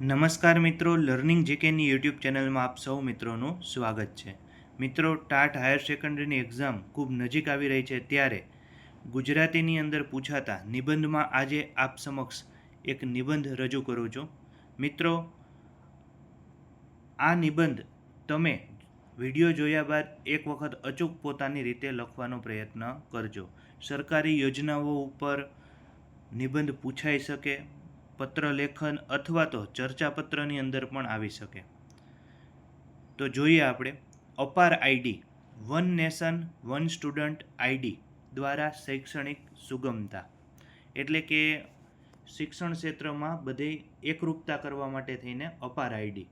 નમસ્કાર મિત્રો, learning જીકેની YouTube ચેનલમાં આપ સૌ મિત્રોનું સ્વાગત છે. મિત્રો, ટાટ હાયર સેકન્ડરીની એક્ઝામ ખૂબ નજીક આવી રહી છે ત્યારે ગુજરાતીની અંદર પૂછાતા નિબંધમાં આજે આપ સમક્ષ એક નિબંધ રજૂ કરું છું. મિત્રો, આ નિબંધ તમે વિડીયો જોયા બાદ એક વખત અચૂક પોતાની રીતે લખવાનો પ્રયત્ન કરજો. સરકારી યોજનાઓ ઉપર નિબંધ પૂછાઈ શકે, પત્ર લેખન અથવા તો ચર્ચાપત્રની અંદર પણ આવી શકે. તો જોઈએ આપણે. અપાર ID, one nation one student ID દ્વારા શૈક્ષણિક સુગમતા, એટલે કે શિક્ષણ ક્ષેત્રમાં બધે એકરૂપતા કરવા માટે થઈને અપાર આઈડી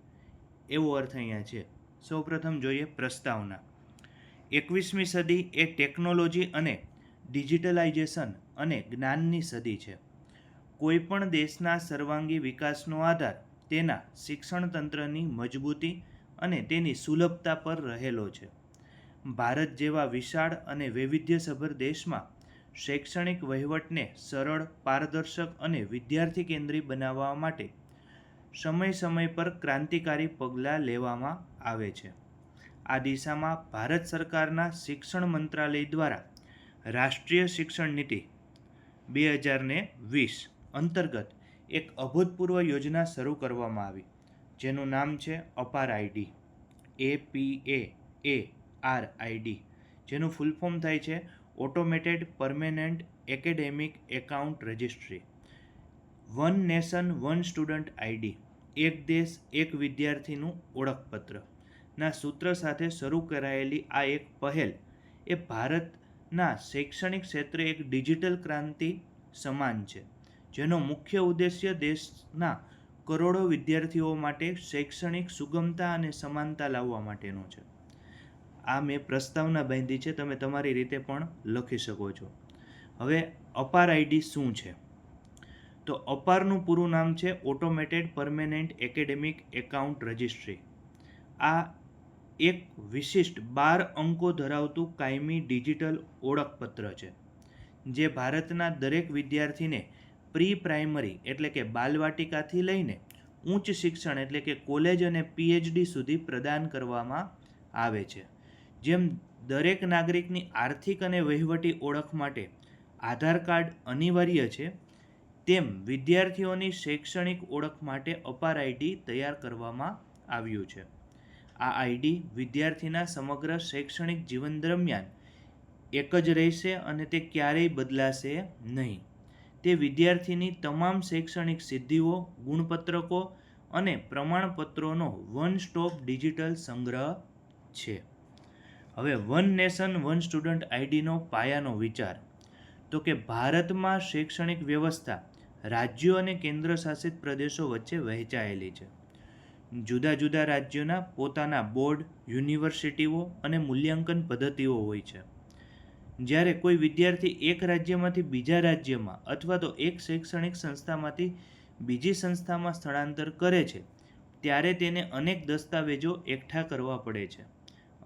એવો અર્થ અહીંયા છે. સૌપ્રથમ જોઈએ પ્રસ્તાવના. 21મી સદી એ ટેકનોલોજી અને ડિજિટલાઇઝેશન અને જ્ઞાનની સદી છે. કોઈપણ દેશના સર્વાંગી વિકાસનો આધાર તેના શિક્ષણ તંત્રની મજબૂતી અને તેની સુલભતા પર રહેલો છે. ભારત જેવા વિશાળ અને વૈવિધ્યસભર દેશમાં શૈક્ષણિક વહીવટને સરળ, પારદર્શક અને વિદ્યાર્થી કેન્દ્રી બનાવવા માટે સમય પર ક્રાંતિકારી પગલાં લેવામાં આવે છે. આ દિશામાં ભારત સરકારના શિક્ષણ મંત્રાલય દ્વારા રાષ્ટ્રીય શિક્ષણ નીતિ 2020 અંતર્ગત એક અભૂતપૂર્વ યોજના શરૂ કરવામાં આવી, જેનું નામ છે અપાર આઈડી, APAARID, જેનું ફૂલ ફોર્મ થાય છે automated permanent academic account registry. One nation one student ID, એક દેશ એક વિદ્યાર્થીનું ઓળખપત્ર ના સૂત્ર સાથે શરૂ કરાયેલી આ એક પહેલ એ ભારતના શૈક્ષણિક ક્ષેત્રે એક ડિજિટલ ક્રાંતિ સમાન છે, જેનો મુખ્ય ઉદ્દેશ્ય દેશના કરોડો વિદ્યાર્થીઓ માટે શૈક્ષણિક સુગમતા અને સમાનતા લાવવા માટેનો છે. આ મેં પ્રસ્તાવના બાંધી છે, તમે તમારી રીતે પણ લખી શકો છો. હવે અપાર આઈડી શું છે? તો અપારનું પૂરું નામ છે automated permanent academic account registry. આ એક વિશિષ્ટ 12 અંકો ધરાવતું કાયમી ડિજિટલ ઓળખપત્ર છે, જે ભારતના દરેક વિદ્યાર્થીને પ્રી પ્રાઇમરી એટલે કે બાલવાટિકાથી લઈને ઉચ્ચ શિક્ષણ એટલે કે કોલેજ અને PhD સુધી પ્રદાન કરવામાં આવે છે. જેમ દરેક નાગરિકની આર્થિક અને વહીવટી ઓળખ માટે આધાર કાર્ડ અનિવાર્ય છે, તેમ વિદ્યાર્થીઓની શૈક્ષણિક ઓળખ માટે અપાર આઈડી તૈયાર કરવામાં આવ્યું છે. આ આઈડી વિદ્યાર્થીના સમગ્ર શૈક્ષણિક જીવન દરમિયાન એક જ રહેશે અને તે ક્યારેય બદલાશે નહીં. તે વિદ્યાર્થીની તમામ શૈક્ષણિક સિદ્ધિઓ, ગુણપત્રકો અને પ્રમાણપત્રોનો વન સ્ટોપ ડિજિટલ સંગ્રહ છે. હવે વન નેશન વન સ્ટુડન્ટ આઈડીનો પાયાનો વિચાર, તો કે ભારતમાં શૈક્ષણિક વ્યવસ્થા રાજ્યો અને કેન્દ્ર શાસિત પ્રદેશો વચ્ચે વહેંચાયેલી છે. જુદા જુદા રાજ્યોના પોતાના બોર્ડ, યુનિવર્સિટીઓ અને મૂલ્યાંકન પદ્ધતિઓ હોય છે. જ્યારે કોઈ વિદ્યાર્થી એક રાજ્યમાંથી બીજા રાજ્યમાં અથવા તો એક શૈક્ષણિક સંસ્થામાંથી બીજી સંસ્થામાં સ્થળાંતર કરે છે, ત્યારે તેને અનેક દસ્તાવેજો એકઠા કરવા પડે છે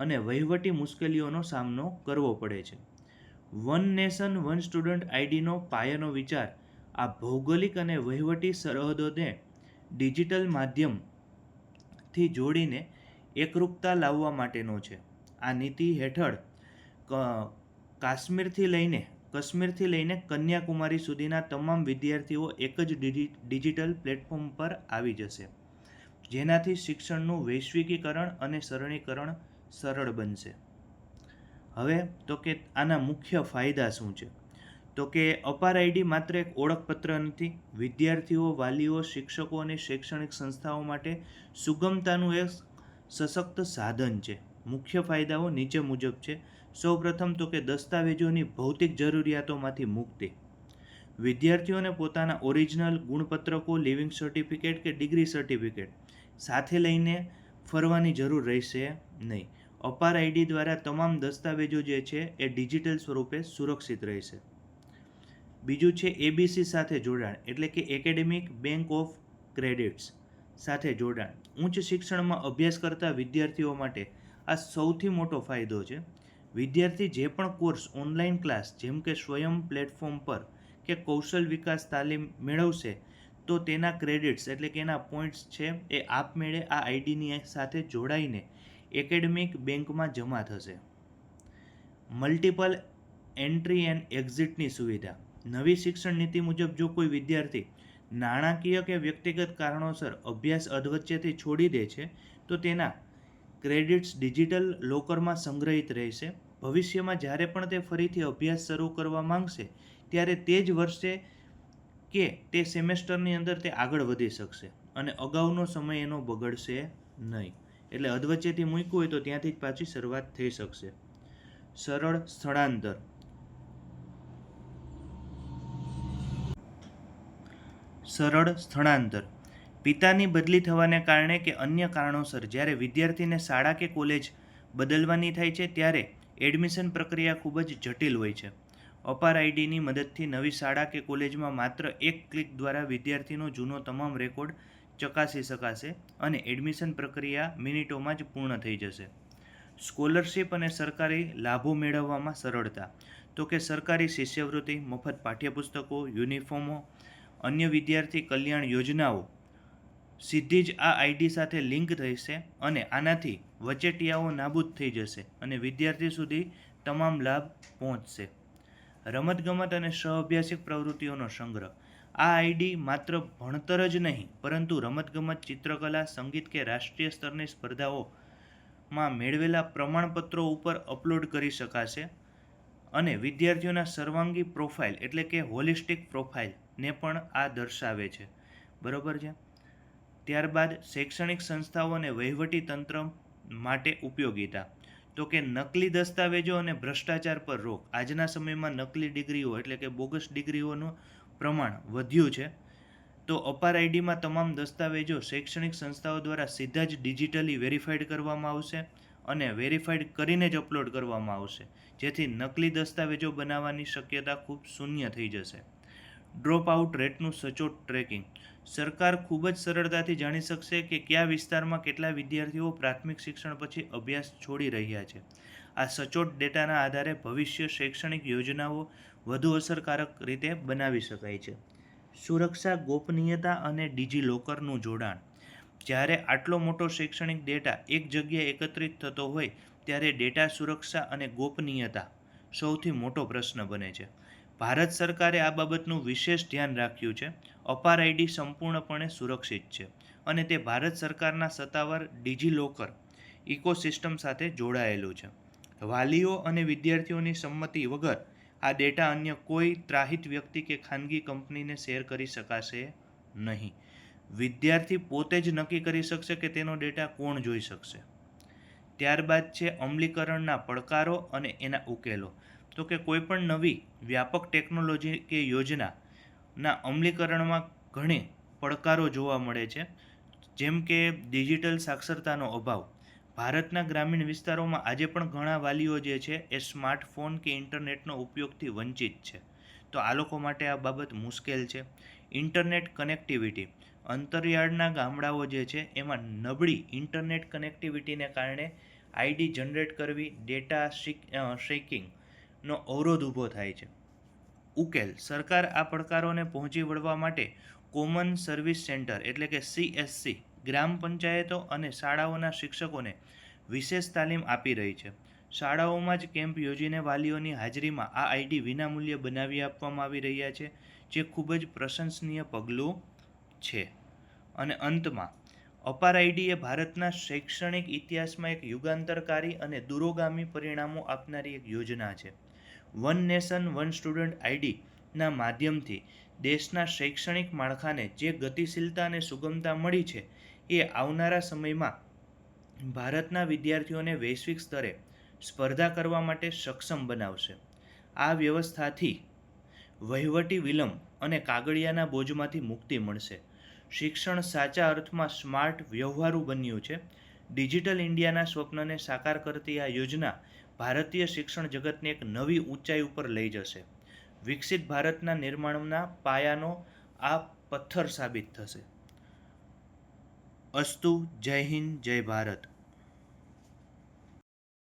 અને વહીવટી મુશ્કેલીઓનો સામનો કરવો પડે છે. વન નેશન વન સ્ટુડન્ટ આઈડીનો પાયાનો વિચાર આ ભૌગોલિક અને વહીવટી સરહદોને ડિજિટલ માધ્યમથી જોડીને એકરૂપતા લાવવા માટેનો છે. આ નીતિ હેઠળ કાશ્મીરથી લઈને કન્યાકુમારી સુધીના તમામ વિદ્યાર્થીઓ એક જ ડિજિટલ પ્લેટફોર્મ પર આવી જશે, જેનાથી શિક્ષણનું વૈશ્વિકીકરણ અને સરળીકરણ સરળ બનશે. હવે તો કે આના મુખ્ય ફાયદા શું છે? તો કે અપાર આઈડી માત્ર એક ઓળખપત્ર નથી, વિદ્યાર્થીઓ, વાલીઓ, શિક્ષકો અને શૈક્ષણિક સંસ્થાઓ માટે સુગમતાનું એક સશક્ત સાધન છે. મુખ્ય ફાયદાઓ નીચે મુજબ છે. સૌપ્રથમ તો કે દસ્તાવેજોની ભૌતિક જરૂરિયાતોમાંથી મુક્તિ. વિદ્યાર્થીઓને પોતાના ઓરિજિનલ ગુણપત્રકો, લિવિંગ સર્ટિફિકેટ કે ડિગ્રી સર્ટિફિકેટ સાથે લઈને ફરવાની જરૂર રહેશે નહીં. અપાર આઈડી દ્વારા તમામ દસ્તાવેજો જે છે એ ડિજિટલ સ્વરૂપે સુરક્ષિત રહેશે. બીજું છે ABC સાથે જોડાણ, એટલે કે એકેડેમિક બેંક ઓફ ક્રેડિટ્સ સાથે જોડાણ. ઉચ્ચ શિક્ષણમાં અભ્યાસ કરતા વિદ્યાર્થીઓ માટે આ સૌથી મોટો ફાયદો છે. વિદ્યાર્થી જે પણ કોર્સ, ઓનલાઈન ક્લાસ જેમ કે સ્વયં પ્લેટફોર્મ પર કે કૌશલ વિકાસ તાલીમ મેળવશે, તો તેના ક્રેડિટ્સ એટલે કે એના પોઈન્ટ્સ છે એ આપમેળે આ આઈડીની સાથે જોડાઈને એકેડેમિક બેંકમાં જમા થશે. મલ્ટિપલ એન્ટ્રી એન્ડ એક્ઝિટની સુવિધા. નવી શિક્ષણ નીતિ મુજબ જો કોઈ વિદ્યાર્થી નાણાકીય કે વ્યક્તિગત કારણોસર અભ્યાસ અધવચ્ચેથી છોડી દે છે તો તેના ક્રેડિટ્સ ડિજિટલ લોકરમાં સંગ્રહિત રહેશે. ભવિષ્યમાં જ્યારે પણ તે ફરીથી અભ્યાસ શરૂ કરવા માંગશે ત્યારે તે જ વર્ષે કે તે સેમેસ્ટરની અંદર તે આગળ વધી શકશે અને અગાઉનો સમય એનો બગડશે નહીં. એટલે અધવચ્ચેથી મૂક્યું હોય તો ત્યાંથી જ પાછી શરૂઆત થઈ શકશે. સરળ સ્થળાંતર. સરળ સ્થળાંતર પિતાની બદલી થવાને કારણે કે અન્ય કારણોસર જ્યારે વિદ્યાર્થીને શાળા કે કોલેજ બદલવાની થાય છે ત્યારે એડમિશન પ્રક્રિયા ખૂબ જ જટિલ હોય છે. અપાર આઈડીની મદદથી નવી શાળા કે કોલેજમાં માત્ર એક ક્લિક દ્વારા વિદ્યાર્થીનો જૂનો તમામ રેકોર્ડ ચકાસી શકાશે અને એડમિશન પ્રક્રિયા મિનિટોમાં જ પૂર્ણ થઈ જશે. સ્કોલરશિપ અને સરકારી લાભો મેળવવામાં સરળતા. તો કે સરકારી શિષ્યવૃત્તિ, મફત પાઠ્યપુસ્તકો, યુનિફોર્મો, અન્ય વિદ્યાર્થી કલ્યાણ યોજનાઓ સીધી જ આ આઈડી સાથે લિંક રહેશે અને આનાથી વચેટિયાઓ નાબૂદ થઈ જશે અને વિદ્યાર્થી સુધી તમામ લાભ પહોંચશે. રમતગમત અને સહઅભ્યાસિક પ્રવૃત્તિઓનો સંગ્રહ. આ આઈડી માત્ર ભણતર જ નહીં પરંતુ રમતગમત, ચિત્રકલા, સંગીત કે રાષ્ટ્રીય સ્તરની સ્પર્ધાઓમાં મેળવેલા પ્રમાણપત્રો ઉપર અપલોડ કરી શકાશે અને વિદ્યાર્થીઓના સર્વાંગી પ્રોફાઇલ એટલે કે હોલિસ્ટિક પ્રોફાઇલને પણ આ દર્શાવે છે. બરોબર છે. ત્યારબાદ શૈક્ષણિક સંસ્થાઓ અને વહીવટી તંત્ર માટે ઉપયોગિતા. તો કે નકલી દસ્તાવેજો અને ભ્રષ્ટાચાર પર રોક. આજના સમયમાં નકલી ડિગ્રીઓ એટલે કે બોગસ ડિગ્રીઓનું પ્રમાણ વધ્યું છે. તો અપાર આઈડીમાં તમામ દસ્તાવેજો શૈક્ષણિક સંસ્થાઓ દ્વારા સીધા જ ડિજિટલી વેરીફાઈડ કરવામાં આવશે અને વેરીફાઈડ કરીને જ અપલોડ કરવામાં આવશે, જેથી નકલી દસ્તાવેજો બનાવવાની શક્યતા ખૂબ શૂન્ય થઈ જશે. ડ્રોપ આઉટ રેટનું સચોટ ટ્રેકિંગ. સરકાર ખૂબ જ સરળતાથી જાણી શકશે કે કયા વિસ્તારમાં કેટલા વિદ્યાર્થીઓ પ્રાથમિક શિક્ષણ પછી અભ્યાસ છોડી રહ્યા છે. આ સચોટ ડેટાના આધારે ભવિષ્ય શૈક્ષણિક યોજનાઓ વધુ અસરકારક રીતે બનાવી શકાય છે. સુરક્ષા, ગોપનીયતા અને ડિજિલોકરનું જોડાણ. જ્યારે આટલો મોટો શૈક્ષણિક ડેટા એક જગ્યાએ એકત્રિત થતો હોય ત્યારે ડેટા સુરક્ષા અને ગોપનીયતા સૌથી મોટો પ્રશ્ન બને છે. ભારત સરકારે આ બાબતનું વિશેષ ધ્યાન રાખ્યું છે. અપાર આઈડી સંપૂર્ણપણે સુરક્ષિત છે અને તે ભારત સરકારના સત્તાવાર ડિજિલોકર ઇકોસિસ્ટમ સાથે જોડાયેલું છે. વાલીઓ અને વિદ્યાર્થીઓની સંમતિ વગર આ ડેટા અન્ય કોઈ ત્રાહિત વ્યક્તિ કે ખાનગી કંપનીને શેર કરી શકાશે નહીં. વિદ્યાર્થી પોતે જ નક્કી કરી શકશે કે તેનો ડેટા કોણ જોઈ શકશે. ત્યારબાદ છે અમલીકરણના પડકારો અને એના ઉકેલો. તો કે કોઈ પણ નવી વ્યાપક ટેકનોલોજી કે યોજનાના અમલીકરણમાં ઘણી પડકારો જોવા મળે છે, જેમ કે ડિજિટલ સાક્ષરતાનો અભાવ. ભારતના ગ્રામીણ વિસ્તારોમાં આજે પણ ઘણા વાલીઓ જે છે એ સ્માર્ટફોન કે ઇન્ટરનેટનો ઉપયોગથી વંચિત છે, તો આ લોકો માટે આ બાબત મુશ્કેલ છે. Internet connectivity. અંતરિયાળના ગામડાઓ જે છે એમાં નબળી ઇન્ટરનેટ કનેક્ટિવિટીને કારણે આઈડી જનરેટ કરવી, ડેટા શેકિંગનો અવરોધ ઊભો થાય છે. ઉકેલ. સરકાર આ પડકારોને પહોંચી વળવા માટે કોમન સર્વિસ સેન્ટર એટલે કે CSC, ગ્રામ પંચાયતો અને શાળાઓના શિક્ષકોને વિશેષ તાલીમ આપી રહી છે. શાળાઓમાં જ કેમ્પ યોજીને વાલીઓની હાજરીમાં આ આઈડી વિનામૂલ્યે બનાવી આપવામાં આવી રહ્યા છે, જે ખૂબ જ પ્રશંસનીય પગલું છે. અને અંતમાં અપાર આઈડી એ ભારતના શૈક્ષણિક ઇતિહાસમાં એક યુગાંતરકારી અને દૂરોગામી પરિણામો આપનારી એક યોજના છે. વન નેશન વન સ્ટુડન્ટ આઈડીના માધ્યમથી દેશના શૈક્ષણિક માળખાને જે ગતિશીલતા અને સુગમતા મળી છે એ આવનારા સમયમાં ભારતના વિદ્યાર્થીઓને વૈશ્વિક સ્તરે સ્પર્ધા કરવા માટે સક્ષમ બનાવશે. આ વ્યવસ્થાથી વહીવટી વિલંબ અને કાગળિયાના બોજમાંથી મુક્તિ મળશે. શિક્ષણ સાચા અર્થમાં સ્માર્ટ, વ્યવહારુ બન્યું છે. ડિજિટલ ઇન્ડિયાના સ્વપ્નને સાકાર કરતી આ યોજના ભારતીય શિક્ષણ જગતને એક નવી ઊંચાઈ ઉપર લઈ જશે. વિકસિત ભારતના નિર્માણના પાયાનો આ પથ્થર સાબિત થશે. અસ્તુ. જય હિન્દ, જય ભારત.